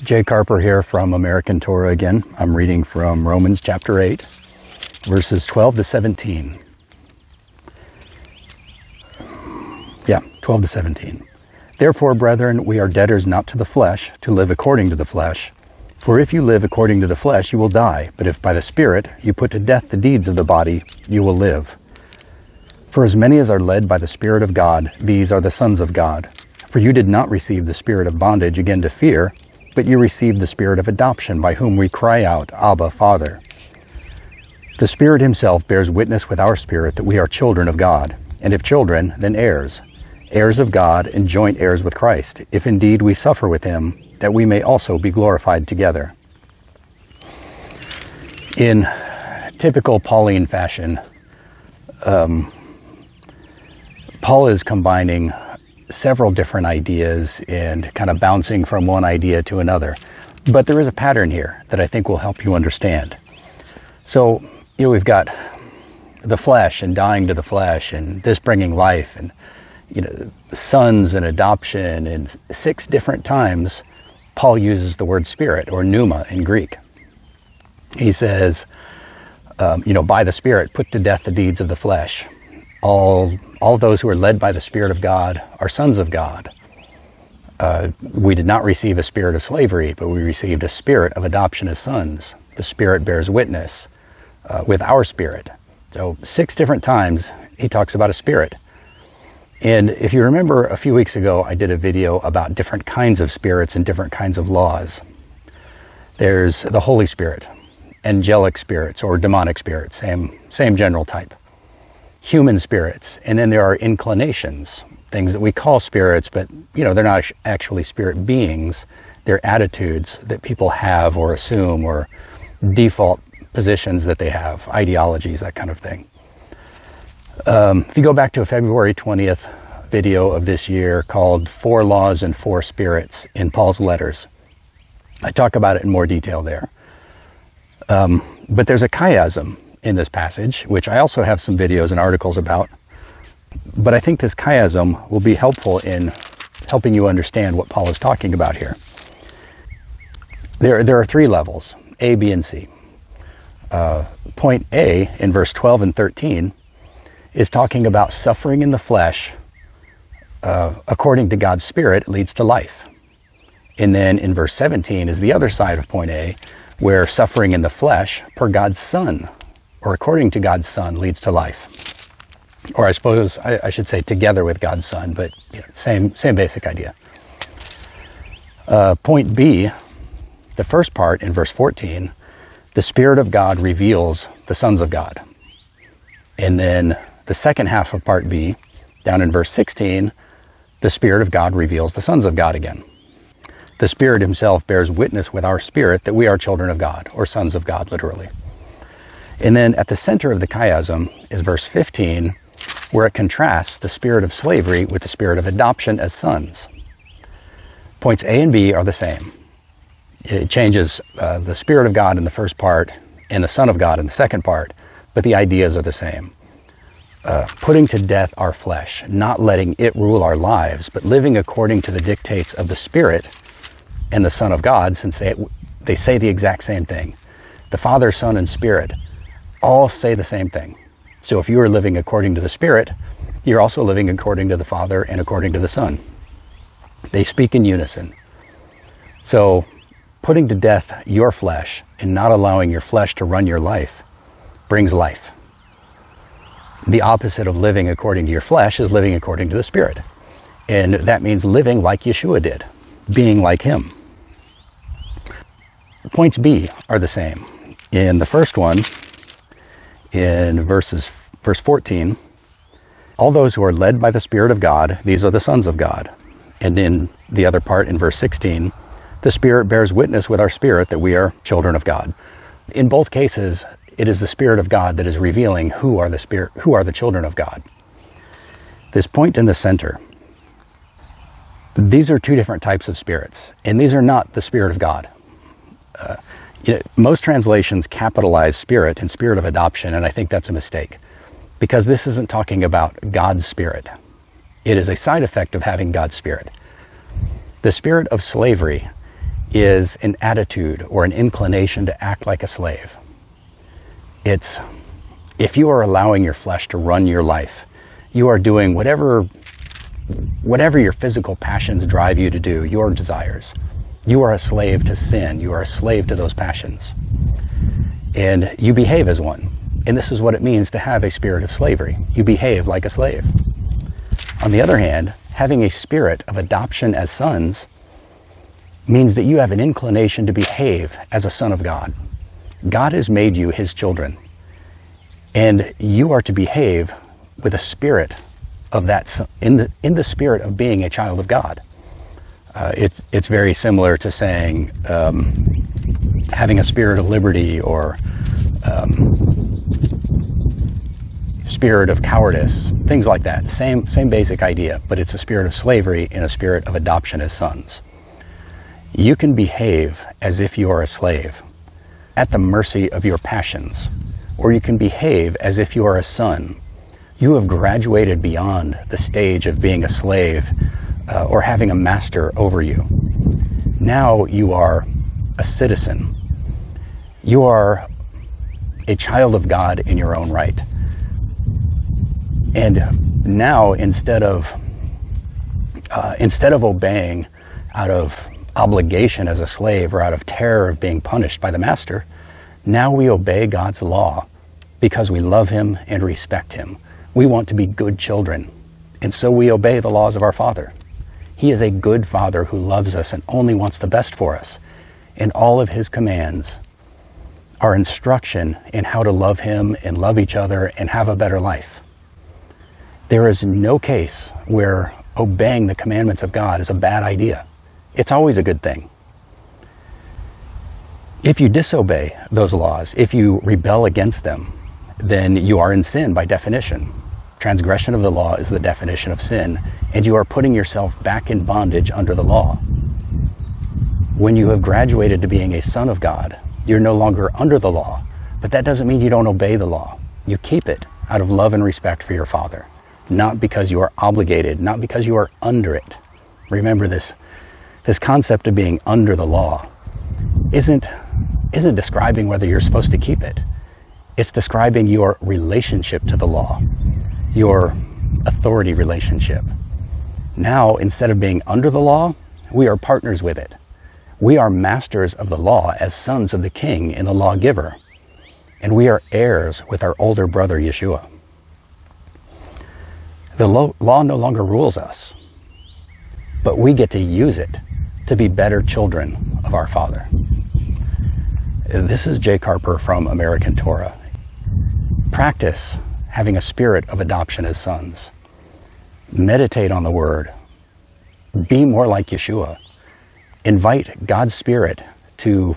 Jay Carper here from American Torah again. I'm reading from Romans chapter 8, verses 12 to 17. 12 to 17. Therefore, brethren, we are debtors not to the flesh, to live according to the flesh. For if you live according to the flesh, you will die. But if by the Spirit you put to death the deeds of the body, you will live. For as many as are led by the Spirit of God, these are the sons of God. For you did not receive the spirit of bondage again to fear, but you received the Spirit of adoption, by whom we cry out, Abba, Father. The Spirit himself bears witness with our spirit that we are children of God, and if children, then heirs, heirs of God and joint heirs with Christ, if indeed we suffer with him, that we may also be glorified together. In typical Pauline fashion, Paul is combining several different ideas and kind of bouncing from one idea to another. But there is a pattern here that I think will help you understand. So, we've got the flesh and dying to the flesh and this bringing life and, sons and adoption, and 6 different times Paul uses the word spirit or pneuma in Greek. He says, by the Spirit, put to death the deeds of the flesh. All those who are led by the Spirit of God are sons of God. We did not receive a spirit of slavery, but we received a spirit of adoption as sons. The Spirit bears witness with our spirit. So 6 different times he talks about a spirit. And if you remember a few weeks ago, I did a video about different kinds of spirits and different kinds of laws. There's the Holy Spirit, angelic spirits or demonic spirits, same general type. Human spirits, and then there are inclinations, things that we call spirits, but they're not actually spirit beings. They're attitudes that people have or assume, or default positions that they have, ideologies, that kind of thing. If you go back to a February 20th video of this year called 4 Laws and 4 Spirits in Paul's letters, I talk about it in more detail there. But there's a chiasm in this passage, which I also have some videos and articles about. But I think this chiasm will be helpful in helping you understand what Paul is talking about here. There are 3 levels, A, B, and C. Point A in verse 12 and 13 is talking about suffering in the flesh according to God's Spirit leads to life. And then in verse 17 is the other side of point A, where suffering in the flesh per God's Son, or according to God's Son, leads to life. Or I suppose I should say together with God's Son, but same basic idea. Point B, the first part in verse 14, the Spirit of God reveals the sons of God. And then the second half of part B, down in verse 16, the Spirit of God reveals the sons of God again. The Spirit himself bears witness with our spirit that we are children of God, or sons of God, literally. And then at the center of the chiasm is verse 15, where it contrasts the spirit of slavery with the spirit of adoption as sons. Points A and B are the same. It changes the Spirit of God in the first part and the Son of God in the second part, but the ideas are the same. Putting to death our flesh, not letting it rule our lives, but living according to the dictates of the Spirit and the Son of God, since they say the exact same thing. The Father, Son, and Spirit all say the same thing. So if you are living according to the Spirit, you're also living according to the Father and according to the Son. They speak in unison. So putting to death your flesh and not allowing your flesh to run your life brings life. The opposite of living according to your flesh is living according to the Spirit. And that means living like Yeshua did, being like him. Points B are the same. In the first one, in verse 14, all those who are led by the Spirit of God, these are the sons of God. And in the other part, in verse 16, the Spirit bears witness with our spirit that we are children of God. In both cases, it is the Spirit of God that is revealing who are the children of God. This point in the center, these are 2 different types of spirits, and these are not the Spirit of God. Most translations capitalize spirit and spirit of adoption, and I think that's a mistake, because this isn't talking about God's Spirit. It is a side effect of having God's Spirit. The spirit of slavery is an attitude or an inclination to act like a slave. It's if you are allowing your flesh to run your life, you are doing whatever your physical passions drive you to do, your desires. You are a slave to sin. You are a slave to those passions. And you behave as one. And this is what it means to have a spirit of slavery. You behave like a slave. On the other hand, having a spirit of adoption as sons means that you have an inclination to behave as a son of God. God has made you his children. And you are to behave with a spirit of that, in the spirit of being a child of God. It's very similar to saying having a spirit of liberty or spirit of cowardice, things like that. Same basic idea, but it's a spirit of slavery and a spirit of adoption as sons. You can behave as if you are a slave, at the mercy of your passions, or you can behave as if you are a son. You have graduated beyond the stage of being a slave or having a master over you. Now you are a citizen. You are a child of God in your own right. And now instead of obeying out of obligation as a slave or out of terror of being punished by the master, now we obey God's law because we love him and respect him. We want to be good children, and so we obey the laws of our Father. He is a good Father who loves us and only wants the best for us. And all of his commands are instruction in how to love him and love each other and have a better life. There is no case where obeying the commandments of God is a bad idea. It's always a good thing. If you disobey those laws, if you rebel against them, then you are in sin by definition. Transgression of the law is the definition of sin, and you are putting yourself back in bondage under the law. When you have graduated to being a son of God, you're no longer under the law, but that doesn't mean you don't obey the law. You keep it out of love and respect for your Father, not because you are obligated, not because you are under it. Remember this concept of being under the law isn't describing whether you're supposed to keep it. It's describing your relationship to the law, your authority relationship. Now, instead of being under the law, we are partners with it. We are masters of the law as sons of the King and the lawgiver, and we are heirs with our older brother Yeshua. The law no longer rules us, but we get to use it to be better children of our Father. This is Jay Carper from American Torah. Practice having a spirit of adoption as sons. Meditate on the Word. Be more like Yeshua. Invite God's Spirit to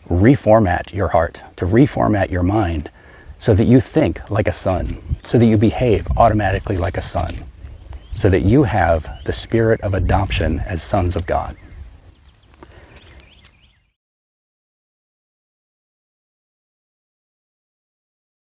reformat your heart, to reformat your mind, so that you think like a son, so that you behave automatically like a son, so that you have the spirit of adoption as sons of God.